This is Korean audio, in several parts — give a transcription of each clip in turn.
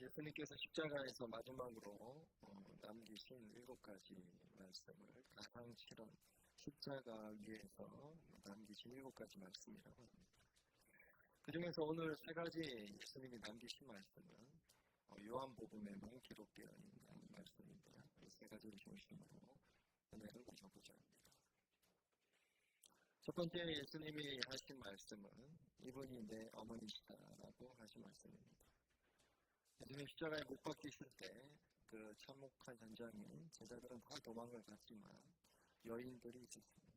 예수님께서 십자가에서 마지막으로 남기신 7가지 말씀을 가상 실현, 십자가 위에서 남기신 7가지 말씀이라고 합니다. 그 중에서 오늘 3가지 예수님이 남기신 말씀은 요한복음에만 기록되어 있는 말씀인데요. 이 3가지를 중심으로 은혜를 나눠보자 합니다. 첫 번째 예수님이 하신 말씀은 이분이 내 어머니시다라고 하신 말씀입니다. 예수님 십자가에 못 박히실 때 그 참혹한 현장에 제자들은 다 도망을 갔지만 여인들이 있었습니다.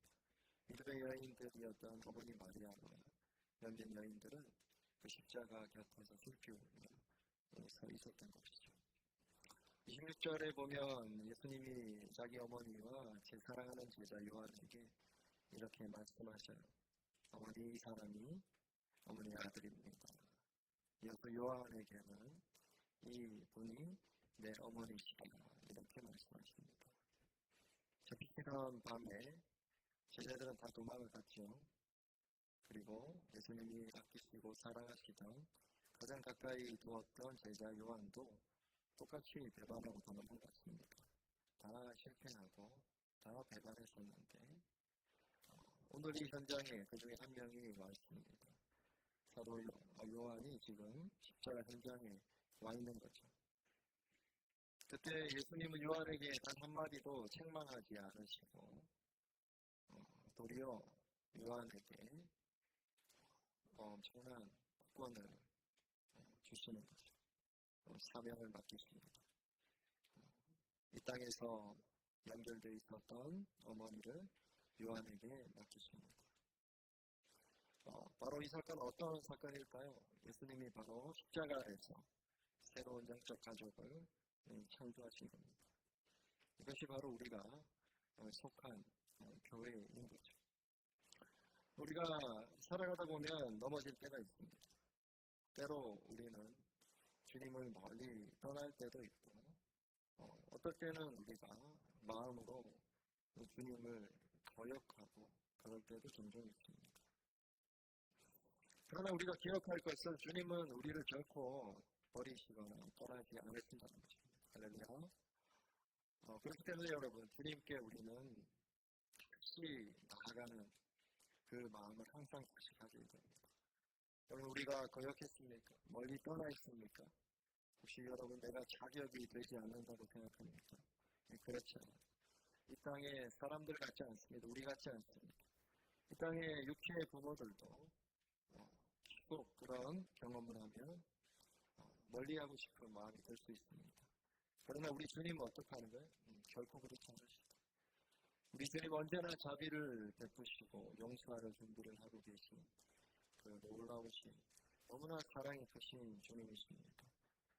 믿음의 여인들이었던 어머니 마리아와 몇몇 여인들은 그 십자가 곁에서 슬피 울며 서 있었던 것이죠. 26절에 보면 예수님이 자기 어머니와 제 사랑하는 제자 요한에게 이렇게 말씀하셔요. 어머니, 이 사람이 어머니의 아들입니다. 이어서 요한에게는 이 분이 내 어머니시다 이렇게 말씀하십니다. 잡히던 밤에 제자들은 다 도망을 갔죠. 그리고 예수님이 아끼시고 사랑하시던 가장 가까이 두었던 제자 요한도 똑같이 배반하고 도망갔습니다. 다 실패하고 다 배반했었는데 오늘 이 현장에 그 중에 한 명이 와 있습니다. 사도 요한이 지금 십자가 현장에 와 있는 거죠. 그때 예수님은 요한에게 단 한마디도 책망하지 않으시고 도리어 요한에게 엄청난 권을 주시는 거죠. 사명을 맡기십니다. 이 땅에서 연결되어 있었던 어머니를 요한에게 맡기십니다. 바로 이 사건은 어떤 사건일까요? 예수님이 바로 십자가에서 새로운 영적 가족을 창조하신 겁니다. 이것이 바로 우리가 속한 교회인 거죠. 우리가 살아가다 보면 넘어질 때가 있습니다. 때로 우리는 주님을 멀리 떠날 때도 있고 어떨 때는 우리가 마음으로 주님을 거역하고 그럴 때도 종종 있습니다. 그러나 우리가 기억할 것은 주님은 우리를 결코 버리시거나 떠나지 않으신다는 것입니다. 할렐루야. 그렇기 때문에 여러분, 주님께 우리는 같이 나아가는 그 마음을 항상 다시 가져야 됩니다. 여러분, 우리가 거역했습니까? 멀리 떠나 있습니까? 혹시 여러분, 내가 자격이 되지 않는다고 생각합니까? 그렇지 않아요. 이 땅에 사람들 같지 않습니다. 우리 같지 않습니다. 이 땅에 육체의 부모들도 꼭 그런 경험을 하면 멀리하고 싶은 마음이 들 수 있습니다. 그러나 우리 주님은 어떻게 하는 거예요? 결코 그렇지 않으시다. 우리 주님 언제나 자비를 베푸시고 용서할 준비를 하고 계신 그 놀라우신 너무나 사랑이 크신 주님이십니다.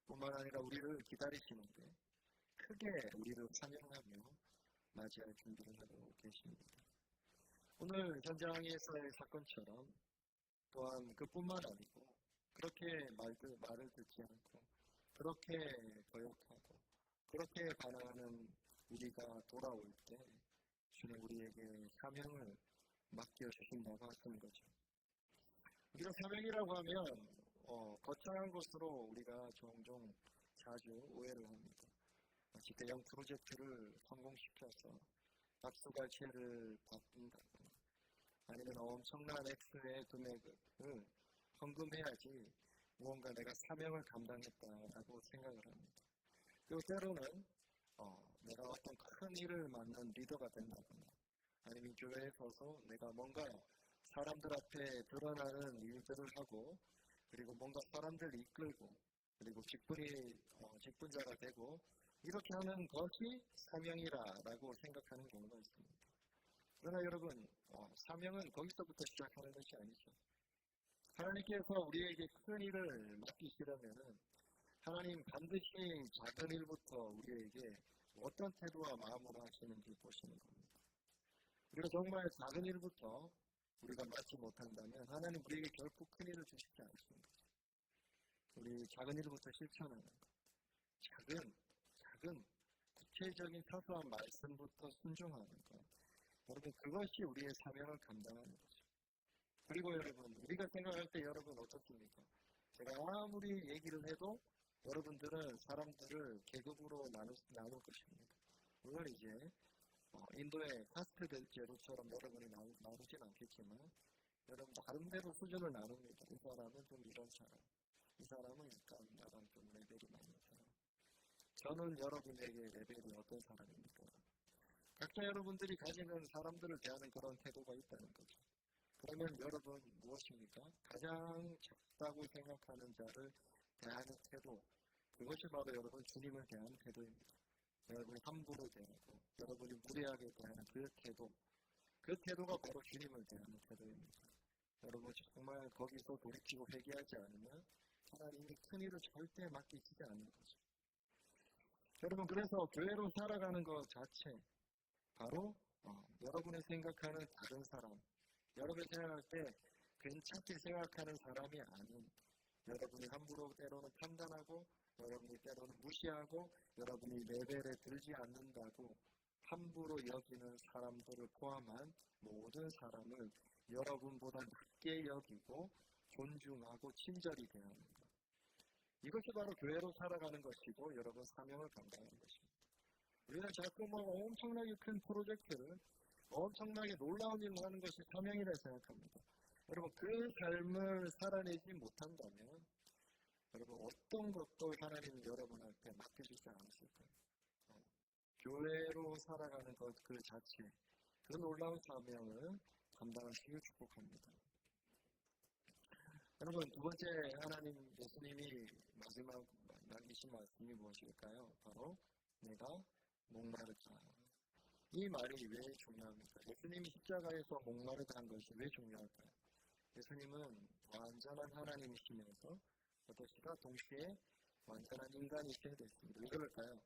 뿐만 아니라 우리를 기다리시는데 크게 우리를 찬양하며 맞이할 준비를 하고 계십니다. 오늘 현장에서의 사건처럼 또한 그뿐만 아니고 그렇게 말을 듣지 않고 그렇게 거역하고 그렇게 반항하는 우리가 돌아올 때 주님 우리에게 사명을 맡겨주신다고 하는 거죠. 우리가 사명이라고 하면 거창한 것으로 우리가 종종 자주 오해를 합니다. 마치 대형 프로젝트를 성공시켜서 박수갈채를 받는다거나 아니면 엄청난 X의 금액을 헌금해야지 무언가 내가 사명을 감당했다라고 생각을 합니다. 그리고 때로는 내가 어떤 큰 일을 맡는 리더가 된다거나 아니면 교회에 서서 내가 뭔가 사람들 앞에 드러나는 일들을 하고 그리고 뭔가 사람들을 이끌고 그리고 직분자가 되고 이렇게 하는 것이 사명이라고 생각하는 경우가 있습니다. 그러나 여러분, 사명은 거기서부터 시작하는 것이 아니죠. 하나님께서 우리에게 큰 일을 맡기시려면 하나님 반드시 작은 일부터 우리에게 어떤 태도와 마음으로 하시는지 보시는 겁니다. 우리가 정말 작은 일부터 우리가 맡지 못한다면 하나님 우리에게 결코 큰 일을 주시지 않습니다. 우리 작은 일부터 실천하는 것, 작은 구체적인 사소한 말씀부터 순종하는 것, 여러분 그것이 우리의 사명을 감당하는 거죠. 그리고 여러분 우리가 생각할 때 여러분 어떻습니까? 제가 아무리 얘기를 해도 여러분들은 사람들을 계급으로 나눌 것입니다. 물론 이제 인도의 카스트 제도처럼 여러분이 나누진 않겠지만 여러분 나름대로 수준을 나눕니다. 이 사람은 좀 이런 사람, 이 사람은 약간 나랑 좀 레벨이 많은 사람. 저는 여러분에게 레벨이 어떤 사람입니까? 각자 여러분들이 가지는 사람들을 대하는 그런 태도가 있다는 거죠. 그러면 여러분 무엇입니까? 가장 작다고 생각하는 자를 대하는 태도, 그것이 바로 여러분 주님을 대하는 태도입니다. 여러분이 함부로 대하고 여러분이 무례하게 대하는 그 태도, 그 태도가 바로 주님을 대하는 태도입니다. 여러분 정말 거기서 돌이키고 회개하지 않으면 하나님이 큰 일을 절대 맡기시지 않는 거죠. 여러분 그래서 교회로 살아가는 것 자체 바로 여러분이 생각하는 다른 사람, 여러분이 생각할 때 괜찮게 생각하는 사람이 아닌 여러분이 함부로 때로는 판단하고 여러분이 때로는 무시하고 여러분이 레벨에 들지 않는다고 함부로 여기는 사람들을 포함한 모든 사람을 여러분보다 낮게 여기고 존중하고 친절히 대하는 것. 이것이 바로 교회로 살아가는 것이고 여러분 사명을 감당하는 것입니다. 우리는 자꾸 엄청나게 큰 프로젝트를 엄청나게 놀라운 일을 하는 것이 사명이라 생각합니다. 여러분 그 삶을 살아내지 못한다면 여러분 어떤 것도 하나님은 여러분한테 맡겨주지 않으실 거예요. 교회로 살아가는 것 그 자체, 그 놀라운 사명을 감당하시길 축복합니다. 여러분 두 번째 하나님 예수님이 마지막 남기신 말씀이 무엇일까요? 바로 내가 목마르다. 이 말이 왜 중요합니까? 예수님이 십자가에서 목마르다 한 것이 왜 중요할까요? 예수님은 완전한 하나님이시면서 어떠시가 동시에 완전한 인간이셔야 됐습니다. 왜 그럴까요?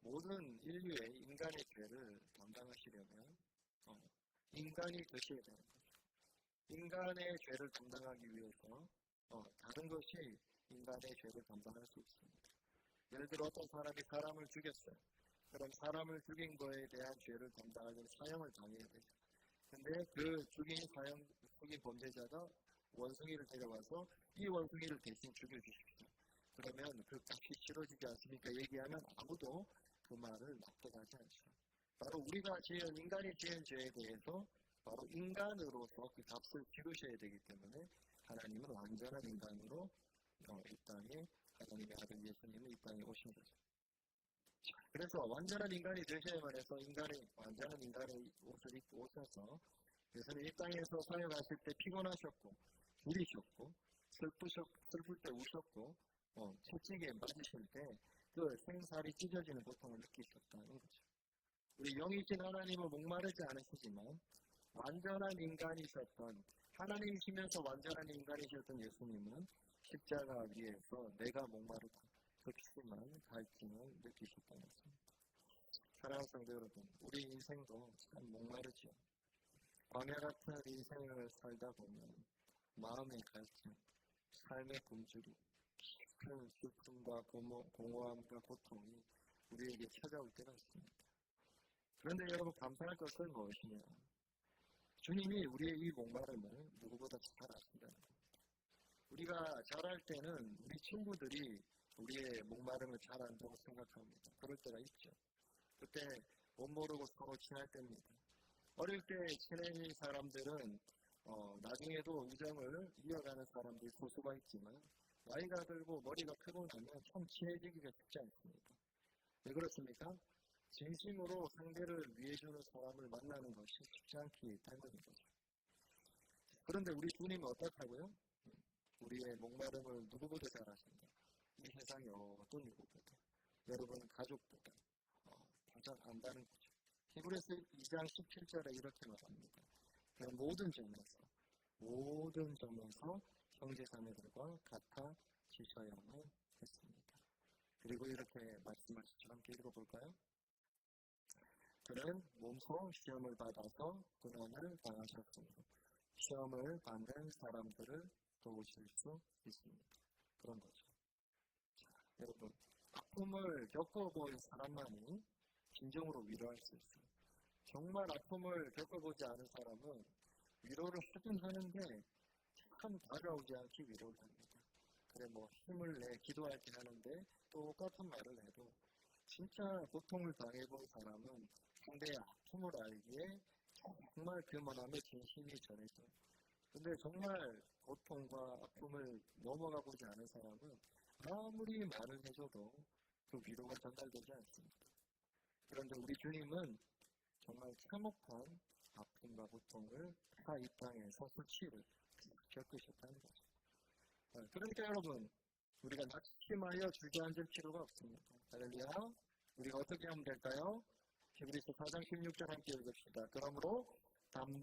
모든 인류의 인간의 죄를 담당하시려면 인간이 되셔야 되는 거죠. 인간의 죄를 담당하기 위해서 다른 것이 인간의 죄를 담당할 수 있습니다. 예를 들어 어떤 사람이 사람을 죽였어요. 그럼 사람을 죽인 거에 대한 죄를 담당하려면 사형을 당해야 되죠. 근데 그 죽인 범죄자가 원숭이를 데려와서 이 원숭이를 대신 죽여주십시오. 그러면 그 값이 치러지지 않습니까? 얘기하면 아무도 그 말을 납득하지 않죠. 바로 우리가 인간이 지은 죄에 대해서 바로 인간으로서 그 값을 치르셔야 되기 때문에 하나님은 완전한 인간으로 이 땅에 하나님의 아들 예수님은 이 땅에 오신 거죠. 그래서 완전한 인간이 되셔야만 해서 완전한 인간의 옷을 입고 오셔서 예수님 이 땅에서 사역하실 때 피곤하셨고 부리셨고 슬플 때 우셨고 채찍에 맞으실 때 그 생살이 찢어지는 고통을 느끼셨다는 거죠. 우리 영이신 하나님은 목마르지 않으시지만 완전한 인간이셨던 하나님이시면서 완전한 인간이셨던 예수님은 십자가 위에서 내가 목마르다 극심한 갈증을 느끼셨다는 것입니다. 사랑하는 성도 여러분, 우리 인생도 참 목마르죠. 광야 같은 인생을 살다 보면 마음의 갈증, 삶의 굶주림, 큰 슬픔과 공허함과 고통이 우리에게 찾아올 때가 있습니다. 그런데 여러분 감사할 것은 무엇이냐? 주님이 우리의 이 목마름을 누구보다 잘 아신다는 겁니다. 우리가 잘할 때는 우리 친구들이 우리의 목마름을 잘 안다고 생각합니다. 그럴 때가 있죠. 그때 못 모르고 서로 친할 때입니다. 어릴 때 친해진 사람들은 나중에도 우정을 이어가는 사람들이 소수가 있지만 나이가 들고 머리가 크고 나면 참 친해지기가 쉽지 않습니다. 왜 그렇습니까? 진심으로 상대를 위해주는 사람을 만나는 것이 쉽지 않기 때문인 거죠. 그런데 우리 주님은 어떻다고요? 우리의 목마름을 누구보다 잘 아신다. 이 세상의 어떤 누구보다 여러분 가족보다 가장 안다는 거죠. 히브리서 2장 17절에 이렇게 말합니다. 모든 점에서 형제자매들과 같아지셔야만 했습니다. 그리고 이렇게 말씀하시죠. 함께 읽어볼까요? 그는 몸소 시험을 받아서 고난을 당하셨으므로 시험을 받는 사람들을 도우실 수 있습니다. 그런 거죠. 자, 여러분, 아픔을 겪어본 사람만이 진정으로 위로할 수 있어요. 정말 아픔을 겪어보지 않은 사람은 위로를 하긴 하는데 참 다가오지 않게 위로를 합니다. 그래 뭐 힘을 내 기도할 때 하는데 똑같은 말을 해도 진짜 고통을 당해본 사람은 상대의 아픔을 알기에 정말 그 마음에 진심이 전해져. 근데 정말 고통과 아픔을 넘어가 보지 않은 사람은 아무리 말을 해줘도 그 위로가 전달되지 않습니다. 그런데 우리 주님은 정말 참혹한 아픔과 고통을 다 이 땅에서 수치를 겪으셨다는 거죠. 그러니까 여러분, 우리가 낙심하여 주저앉을 필요가 없습니다. 할렐루야. 우리가 어떻게 하면 될까요? 히브리서 4장 16절 함께 읽읍시다. 그러므로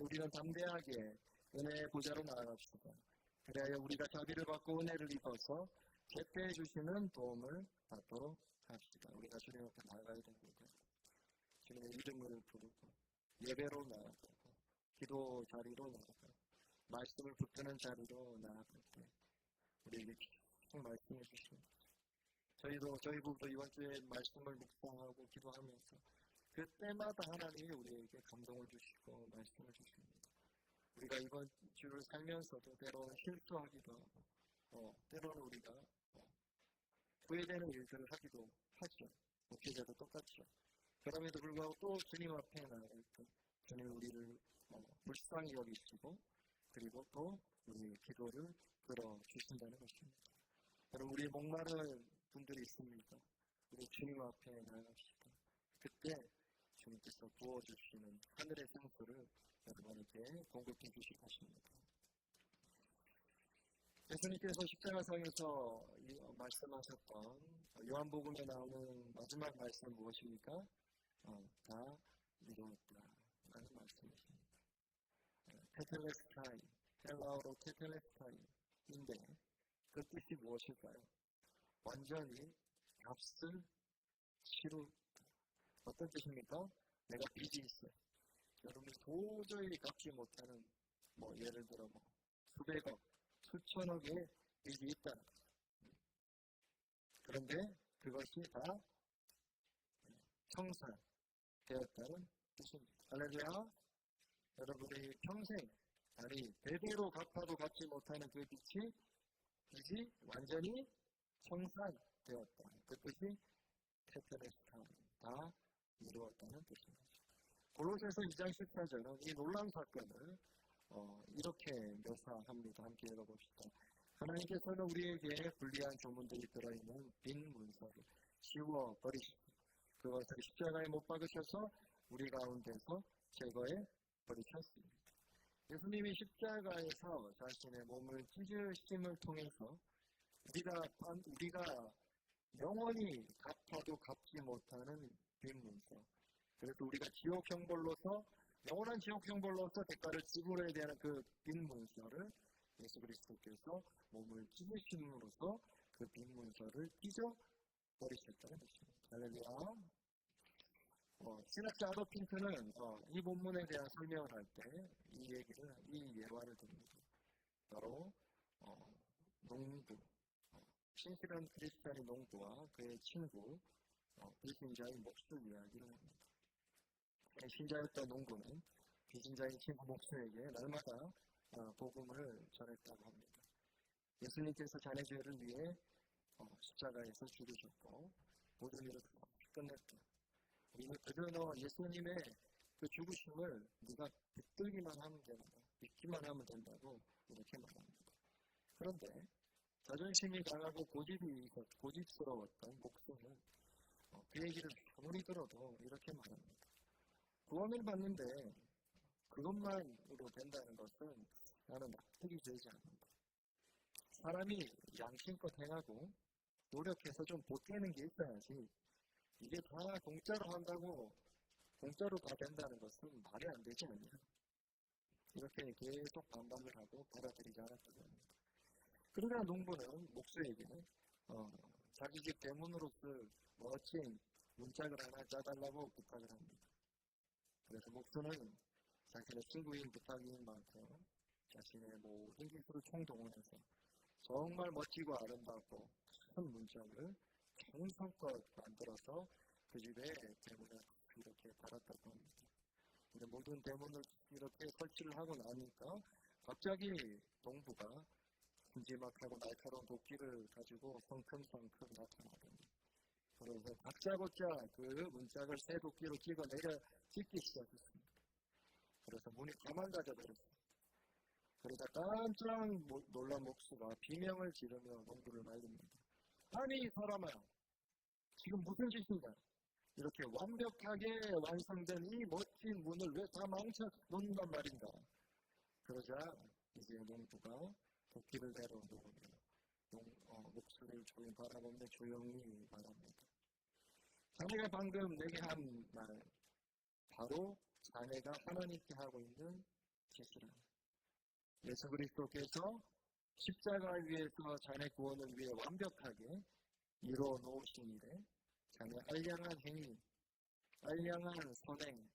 우리는 담대하게 은혜의 보좌로 나아갑시다. 그래야 우리가 자비를 받고 은혜를 입어서 제때 주시는 도움을 받도록 합시다. 우리가 주님 앞에 나아가야 됩니다. 주님의 이름을 부르고 예배로 나아가고 기도 자리로 나아가고 말씀을 붙드는 자리로 나아갈 때 우리에게 계속 말씀해 주십니다. 저희 부부도 이번 주에 말씀을 묵상하고 기도하면서 그때마다 하나님이 우리에게 감동을 주시고 말씀을 주십니다. 우리가 이번 주를 살면서도 때로는 실수하기도 하고 때로는 우리가 후회되는 일들을 하기도 하죠. 목회자도 똑같죠. 그럼에도 불구하고 또 주님 앞에 나갈 때 주님 우리를 불쌍히 여기시고 그리고 또 우리의 기도를 들어주신다는 것입니다. 여러분 우리 목마른 분들이 있습니까? 우리 주님 앞에 나갑시다. 그때 주님께서 부어주시는 하늘의 상수를 여러분에게 공급해 주실 것입니다. 예수님께서 십자가상에서 말씀하셨던 요한복음에 나오는 마지막 말씀은 무엇입니까? 다 이루었다 라는 말씀이십니다. 테텔레스타이, 헬라어로 테텔레스타이인데 그 뜻이 무엇일까요? 완전히 값을 치루. 어떤 뜻입니까? 내가 빚이 있어요. 여러분이 도저히 갚지 못하는 예를 들어 수백억, 수천억의 빚이 있다. 그런데 그것이 다 청산되었다는 뜻입니다. 할렐루야. 여러분이 평생 대대로 갚아도 갚지 못하는 그 빚이 완전히 청산되었다. 그 뜻이 테텔레스타, 다 이루었다는 뜻입니다. 골로새서 2장 14절은 이 놀라운 사건을 이렇게 묘사합니다. 함께 읽어봅시다. 하나님께서는 우리에게 불리한 조문들이 들어있는 빈 문서를 지워버리시고 그것을 십자가에 못 박으셔서 우리 가운데서 제거해 버리셨습니다. 예수님이 십자가에서 자신의 몸을 찢으심을 통해서 우리가 영원히 갚아도 갚지 못하는 빈 문서, 그래서 우리가 지옥 형벌로서 영원한 지옥 형벌로서 대가를 지불해야 되는 그 빈 문서를 예수 그리스도께서 몸을 찢으심으로써 그 빈 문서를 찢어버리셨다는 것입니다. 할렐루야. 신학자 아도 핑크는 이 본문에 대한 설명을 할 때 이 예화를 듭니다. 바로 농부, 신실한 크리스찬의 농부와 그의 친구 불신자의 목수 이야기를 합니다. 신자였던 농부는 비신자인 친구 목수에게 날마다 복음을 전했다고 합니다. 예수님께서 자네 죄를 위해 십자가에서 죽으셨고 모든 일을 끝냈다. 우리는 그저 예수님의 그 죽으심을 네가 붙들기만 하면 된다, 믿기만 하면 된다고 이렇게 말합니다. 그런데 자존심이 강하고 고집스러웠던 목수는 그 얘기를 아무리 들어도 이렇게 말합니다. 구원을 받는데 그것만으로 된다는 것은 나는 납득이 되지 않는다. 사람이 양심껏 행하고 노력해서 좀 보태는 게 있어야지 이게 다 공짜로 한다고 공짜로 다 된다는 것은 말이 안 되지 않냐. 이렇게 계속 반박을 하고 받아들이지 않았다고 합니다. 그러나 농부는 목수에게 자기 집 대문으로 쓸 멋진 문짝을 하나 짜달라고 부탁을 합니다. 그래서 목수는 자신의 친구인 부탁인 만큼 자신의 모든 기술을 총동원해서 정말 멋지고 아름답고 큰 문짝을 정성껏 만들어서 그 집에 대문에 이렇게 달았다고 합니다. 근데 모든 대문을 이렇게 설치를 하고 나니까 갑자기 농부가 큼지막하고 날카로운 도끼를 가지고 성큼성큼 나타나더니 그래서 다짜고짜 그 문짝을 새 도끼로 찍기 시작했습니다. 그래서 문이 가만 가져버렸어요. 그러다 깜짝 놀란 목수가 비명을 지르며 농부를 말립니다. 아니 이 사람아, 지금 무슨 짓인가? 이렇게 완벽하게 완성된 이 멋진 문을 왜 다 망쳐 놓는단 말인가? 그러자 이제 농부가 도끼를 내려놓으며 목수를 조용히 바라보며 조용히 말합니다. 자네가 방금 내게 한 말, 바로 자네가 하나님께 하고 있는 짓이라. 예수 그리스도께서 십자가 위에서 자네 구원을 위해 완벽하게 이루어 놓으신 일에 자네 알량한 행위, 알량한 선행,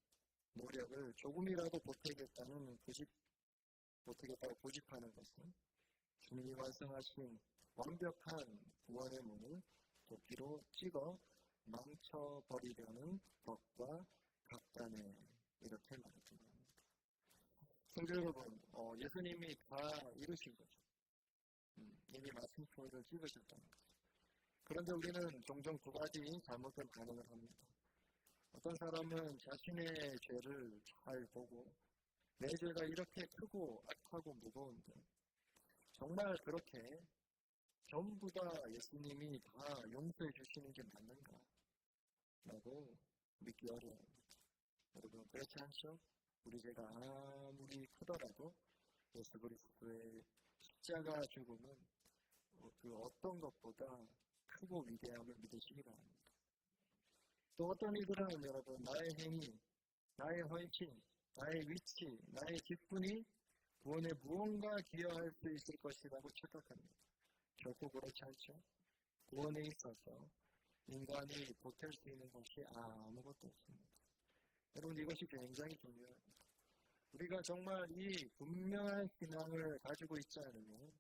노력을 조금이라도 보태겠다고 고집하는 것은 주님이 완성하신 완벽한 구원의 문을 도끼로 찍어 망쳐버리려는 법과 같다네. 이렇게 말합니다. 성도 여러분, 예수님이 다 이루신 거죠. 이미 마침표를 찍으셨다는 거죠. 그런데 우리는 종종 두 가지 잘못된 반응을 합니다. 어떤 사람은 자신의 죄를 잘 보고 내 죄가 이렇게 크고 악하고 무거운데 정말 그렇게 전부 다 예수님이 다 용서해 주시는 게 맞는가? 라고 믿기 어려워합니다. 여러분 그렇지 않죠? 우리 죄가 아무리 크더라도 예수 그리스도의 십자가 죽음은 그 어떤 것보다 크고 위대함을 믿으시기 바랍니다. 또 어떤 이들은 여러분 나의 행위, 나의 헌신, 나의 위치, 나의 직분이 구원에 무언가 기여할 수 있을 것이라고 착각합니다. 결코 그렇지 않죠. 구원에 있어서 인간이 보탤 수 있는 것이 아무것도 없습니다. 여러분 이것이 굉장히 중요합니다. 우리가 정말 이 분명한 신앙을 가지고 있지 않으면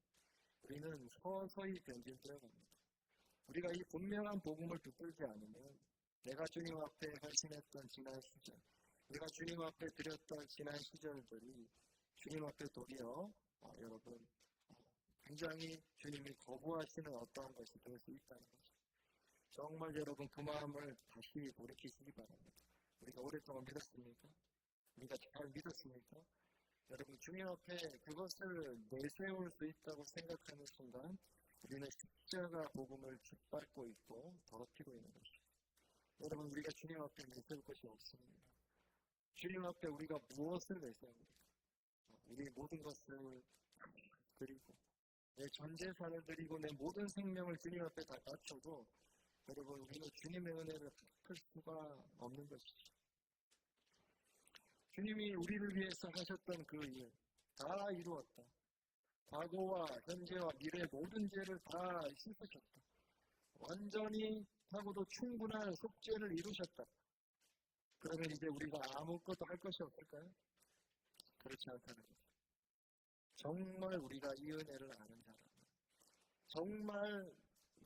우리는 서서히 변질되어 갑니다. 우리가 이 분명한 복음을 붙들지 않으면 내가 주님 앞에 헌신했던 지난 시절, 내가 주님 앞에 드렸던 지난 시절들이 주님 앞에 도리어 여러분 굉장히 주님이 거부하시는 어떠한 것이 될 수 있다는 거죠. 정말 여러분 그 마음을 다시 돌이키시기 바랍니다. 우리가 오랫동안 믿었습니까? 우리가 잘 믿었습니까? 여러분 주님 앞에 그것을 내세울 수 있다고 생각하는 순간 우리는 십자가 복음을 짓밟고 있고 더럽히고 있는 것입니다. 여러분 우리가 주님 앞에 내세울 것이 없습니다. 주님 앞에 우리가 무엇을 내세웁니까? 우리 모든 것을 드리고 내 전 재산을 드리고 내 모든 생명을 주님 앞에 다 바쳐도 여러분 우리는 주님의 은혜를 갚을 수가 없는 것이죠. 주님이 우리를 위해서 하셨던 그 일 다 이루었다. 과거와 현재와 미래의 모든 죄를 다 씻으셨다. 완전히 하고도 충분한 속죄를 이루셨다. 그러면 이제 우리가 아무것도 할 것이 없을까요? 그렇지 않다는 거죠. 정말 우리가 이 은혜를 아는 자라면 정말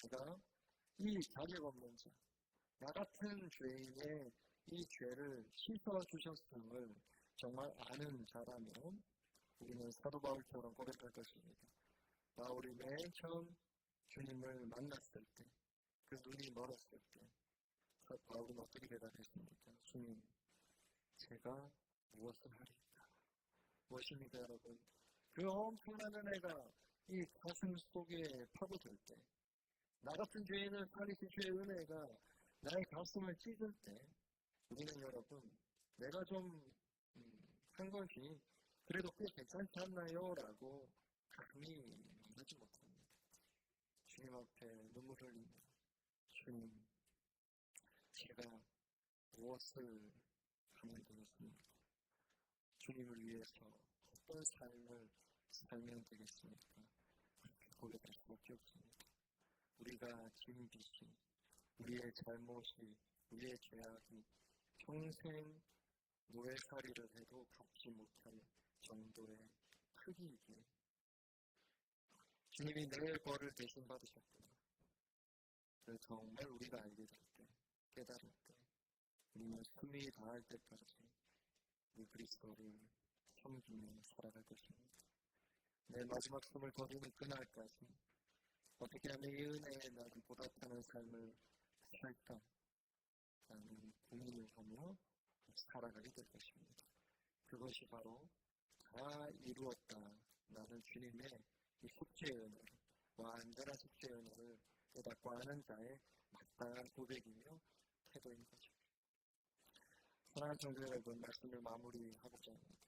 내가 이 자격 없는 자, 나 같은 죄인의 이 죄를 씻어주셨음을 정말 아는 자라면 우리는 사도 바울처럼 고백할 것입니다. 바울이 맨 처음 주님을 만났을 때, 그 눈이 멀었을 때 바울은 어떻게 대답했습니까? 주님, 제가 무엇을 하리까? 무엇입니까 여러분? 그 엄청난 은혜가 이 가슴 속에 파고들 때, 나 같은 죄인을 살리신 주의 은혜가 나의 가슴을 찢을 때 우리는 여러분 내가 좀 한 것이 그래도 꽤 괜찮지 않나요? 라고 감히 말하지 못합니다. 주님 앞에 눈물 흘리며 주님, 제가 무엇을 하면 되겠습니까? 주님을 위해서 어떤 삶을 살면 되겠습니까? 그렇게 고백할 수밖에 없습니다. 우리가 짐짓이, 우리의 잘못이, 우리의 죄악이 평생 노예살이를 해도 갚지 못할 정도의 크기이기에 주님이 내 벌을 대신 받으셨구나. 그래서 정말 우리가 알게 될 때, 깨달을 때, 우리는 숨이 닿을 때까지 우리 그리스도를 섬기며 살아갈 것입니다. 내 마지막 숨을 거두는 그날까지 어떻게 하면 이 은혜에 나는 보답하는 삶을 살까 라는 고민을 하며 살아가게 될 것입니다. 그것이 바로 다 이루었다 라는 주님의 이 숙제의 은혜를, 완전한 숙제의 은혜를 깨닫고 아는 자의 마땅한 고백이며 태도인 거죠. 사랑하는 성도 여러분, 말씀을 마무리하고자 합니다.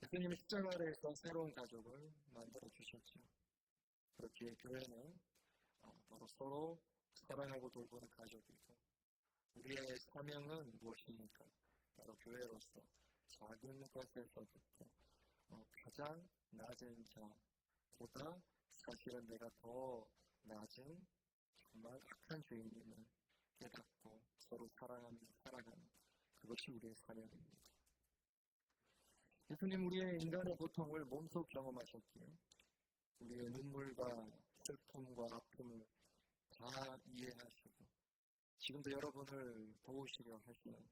예수님이 십자가 아래에서 새로운 가족을 만들어 주셨죠. 그렇게 교회는 바로 서로 사랑하고 돌보는 가족이고, 우리의 사명은 무엇입니까? 바로 교회로서 작은 것에서부터 가장 낮은 자보다 사실은 내가 더 낮은 정말 악한 죄인임을 깨닫고 서로 사랑하며 살아가는, 그것이 우리의 사명입니다. 예수님 우리의 인간의 고통을 몸소 경험하셨기에 우리의 눈물과 슬픔과 아픔을 다 이해하시고 지금도 여러분을 도우시려 하시는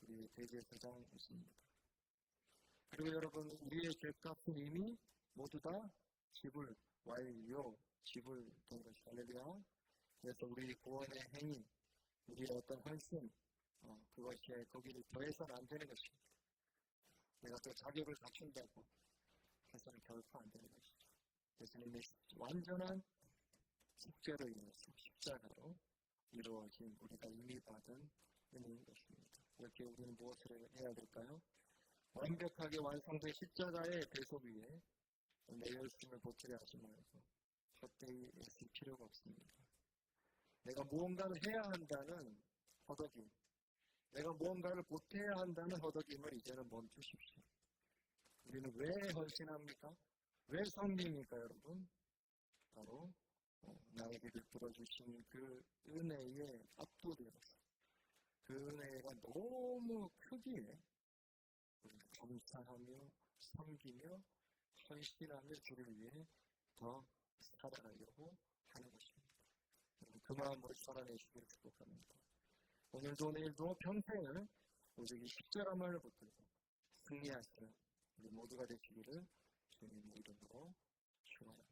우리 대제사장이십니다. 그리고 여러분, 우리의 죄값은 이미 모두 다 지불 된 것이 할렐루야. 그래서 우리 구원의 행위, 우리의 어떤 헌신, 그것이 거기를 더해서는 안 되는 것입니다. 내가 또 자격을 갖춘다고 해서는 결코 안 되는 것이죠. 예수님의 완전한 숙제로 인해서 십자가로 이루어진 우리가 이미 받은 은혜인 것입니다. 이렇게 우리는 무엇을 해야 될까요? 완벽하게 완성된 십자가의 대속 위에 내 열심을 보태려 하지 말고 헛되이 애쓸 필요가 없습니다. 내가 무언가를 해야 한다는 허덕임, 내가 무언가를 보태야 한다는 허덕임을 이제는 멈추십시오. 우리는 왜 헌신합니까? 왜 섬깁니까, 여러분? 바로 나에게 베풀어 주신 그 은혜에 압도되어서 그 은혜가 너무 크기에 우리가 감사하며 섬기며 헌신하며 주를 위해 더 살아가려고 하는 것입니다. 그 마음으로 살아내시기를 축복합니다. 오늘도 내일도 평생을 오직 이 십자가만을 붙들고 승리하시는 우리 모두가 되시기를 주님 이름으로 축원합니다.